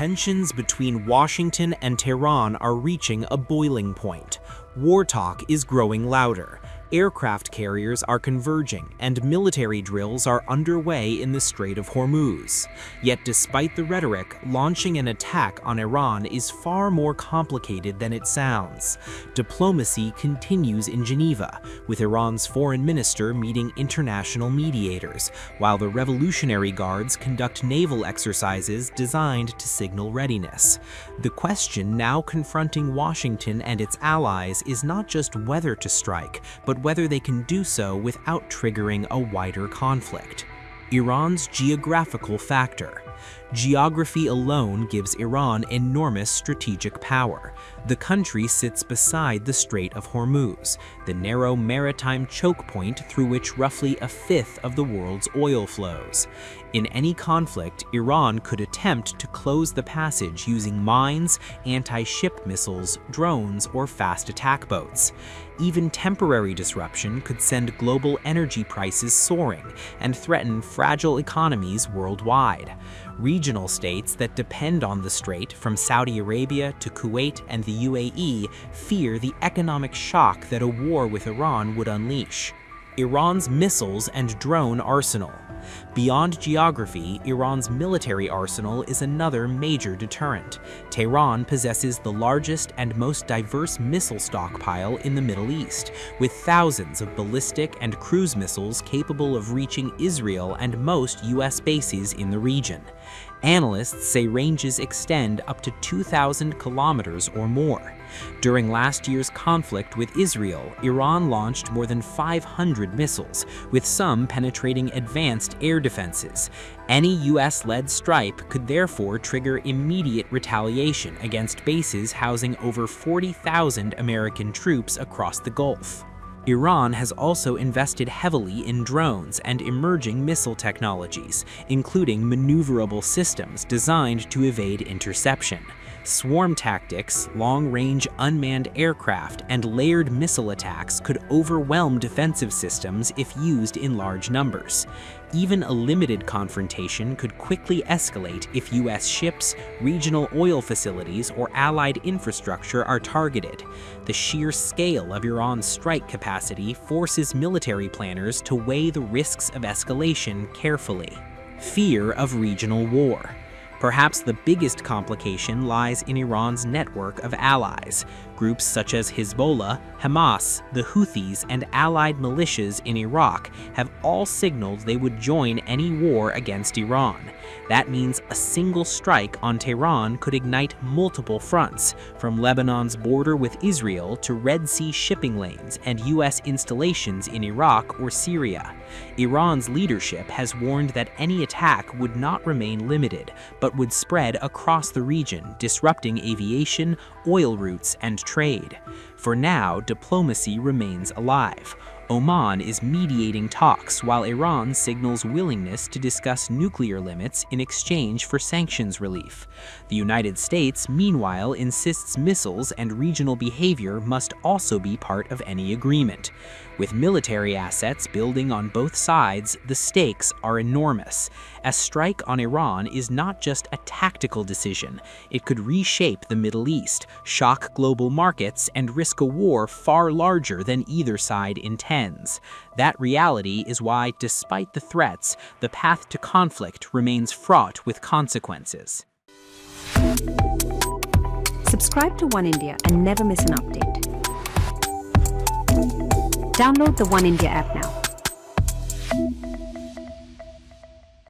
Tensions between Washington and Tehran are reaching a boiling point. War talk is growing louder. Aircraft carriers are converging, and military drills are underway in the Strait of Hormuz. Yet despite the rhetoric, launching an attack on Iran is far more complicated than it sounds. Diplomacy continues in Geneva, with Iran's foreign minister meeting international mediators, while the Revolutionary Guards conduct naval exercises designed to signal readiness. The question now confronting Washington and its allies is not just whether to strike, but whether they can do so without triggering a wider conflict. Iran's geographical factor. Geography alone gives Iran enormous strategic power. The country sits beside the Strait of Hormuz, the narrow maritime choke point through which roughly a fifth of the world's oil flows. In any conflict, Iran could attempt to close the passage using mines, anti-ship missiles, drones, or fast attack boats. Even temporary disruption could send global energy prices soaring and threaten fragile economies worldwide. Regional states that depend on the strait, from Saudi Arabia to Kuwait and the UAE, fear the economic shock that a war with Iran would unleash. Iran's missiles and drone arsenal. Beyond geography, Iran's military arsenal is another major deterrent. Tehran possesses the largest and most diverse missile stockpile in the Middle East, with thousands of ballistic and cruise missiles capable of reaching Israel and most US bases in the region. Analysts say ranges extend up to 2,000 kilometers or more. During last year's conflict with Israel, Iran launched more than 500 missiles, with some penetrating advanced air defenses. Any US-led strike could therefore trigger immediate retaliation against bases housing over 40,000 American troops across the Gulf. Iran has also invested heavily in drones and emerging missile technologies, including maneuverable systems designed to evade interception. Swarm tactics, long-range unmanned aircraft, and layered missile attacks could overwhelm defensive systems if used in large numbers. Even a limited confrontation could quickly escalate if US ships, regional oil facilities, or allied infrastructure are targeted. The sheer scale of Iran's strike capacity forces military planners to weigh the risks of escalation carefully. Fear of regional war. Perhaps the biggest complication lies in Iran's network of allies. Groups such as Hezbollah, Hamas, the Houthis, and allied militias in Iraq have all signaled they would join any war against Iran. That means a single strike on Tehran could ignite multiple fronts, from Lebanon's border with Israel to Red Sea shipping lanes and US installations in Iraq or Syria. Iran's leadership has warned that any attack would not remain limited, but would spread across the region, disrupting aviation, oil routes, and trade. For now, diplomacy remains alive. Oman is mediating talks while Iran signals willingness to discuss nuclear limits in exchange for sanctions relief. The United States, meanwhile, insists missiles and regional behavior must also be part of any agreement. With military assets building on both sides, the stakes are enormous. A strike on Iran is not just a tactical decision. It could reshape the Middle East, shock global markets, and risk a war far larger than either side intends. That reality is why, despite the threats, the path to conflict remains fraught with consequences. Subscribe to One India and never miss an update. Download the One India app now.